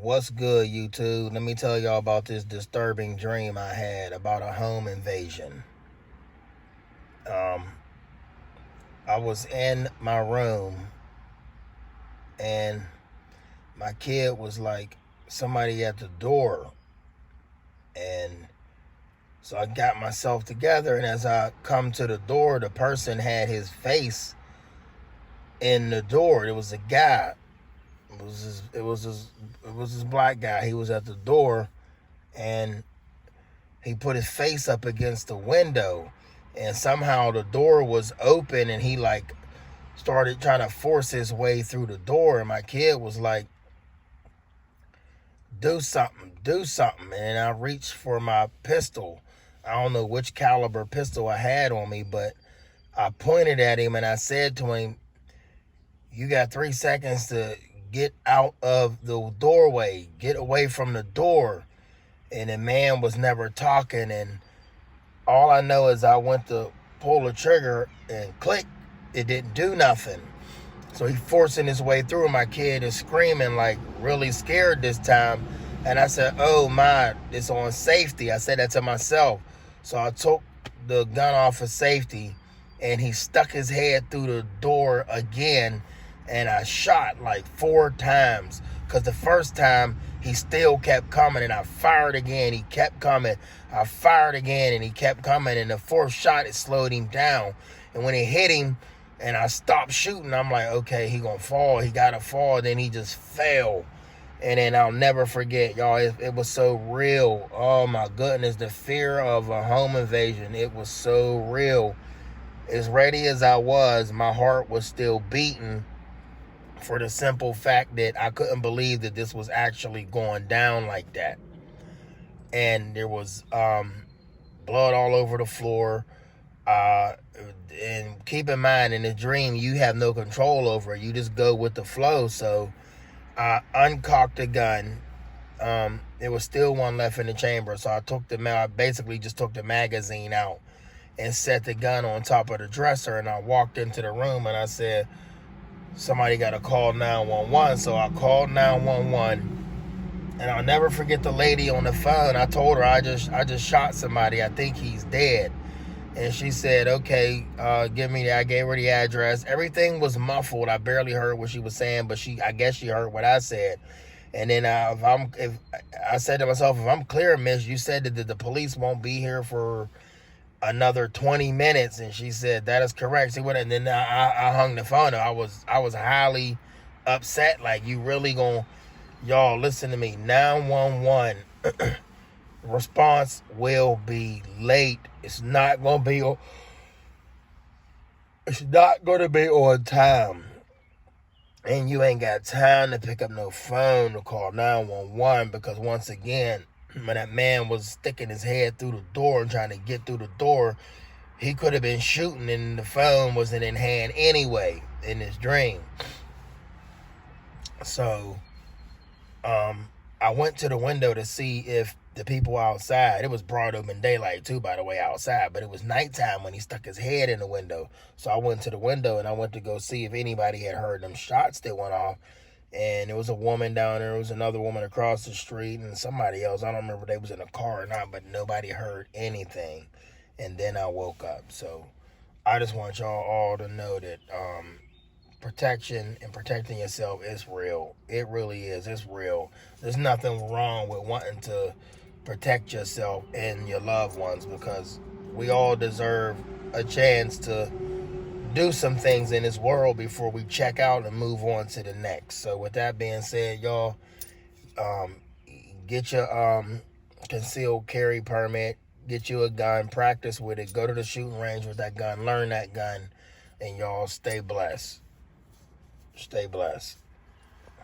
What's good, YouTube? Let me tell y'all about this disturbing dream I had about a home invasion. I was in my room and my kid was like somebody at the door, and so I got myself together, and as I come to the door, the person had his face in the door. It was a guy. It was this black guy. He was at the door, and he put his face up against the window, and somehow the door was open, and he like started trying to force his way through the door, and my kid was like, do something. And I reached for my pistol. I don't know which caliber pistol I had on me, but I pointed at him and I said to him, you got 3 seconds to get out of the doorway, get away from the door. And the man was never talking, and all I know is I went to pull the trigger and click, it didn't do nothing. So he forcing his way through, and my kid is screaming, like really scared this time. And I said, oh my, it's on safety. I said that to myself. So I took the gun off of safety, and he stuck his head through the door again, and I shot like 4 times, because the first time he still kept coming, and I fired again, he kept coming. I fired again, and he kept coming, and the 4th shot, it slowed him down. And when it hit him and I stopped shooting, I'm like, okay, he gonna fall, he gotta fall. Then he just fell. And then I'll never forget, y'all, it was so real. Oh my goodness, the fear of a home invasion, it was so real. As ready as I was, my heart was still beating, for the simple fact that I couldn't believe that this was actually going down like that. And there was blood all over the floor. And keep in mind, in the dream, you have no control over it. You just go with the flow. So I uncocked the gun. There was still one left in the chamber. So I basically just took the magazine out and set the gun on top of the dresser. And I walked into the room and I said, somebody got to call 911. So I called 911, and I'll never forget the lady on the phone. I told her I just shot somebody. I think he's dead. And she said, okay, give me that. I gave her the address. Everything was muffled. I barely heard what she was saying, but I guess she heard what I said. And then if I said to myself, if I'm clear, miss, you said that the police won't be here for another 20 minutes. And she said, that is correct. She went, and then I hung the phone. I was highly upset. Like, you really gonna, y'all listen to me, 911 response will be late. It's not gonna be on time. And you ain't got time to pick up no phone to call 911, because once again, when that man was sticking his head through the door and trying to get through the door, he could have been shooting, and the phone wasn't in hand anyway in his dream. So I went to the window to see if the people outside, it was broad open daylight too, by the way, outside, but it was nighttime when he stuck his head in the window. So I went to the window and I went to go see if anybody had heard them shots that went off. And there was a woman down there, there was another woman across the street, and somebody else. I don't remember if they was in a car or not, but nobody heard anything. And then I woke up. So I just want y'all all to know that protection and protecting yourself is real. It really is. It's real. There's nothing wrong with wanting to protect yourself and your loved ones, because we all deserve a chance to do some things in this world before we check out and move on to the next. So with that being said, y'all, get your concealed carry permit, get you a gun, practice with it, go to the shooting range with that gun, learn that gun, and y'all stay blessed. Stay blessed.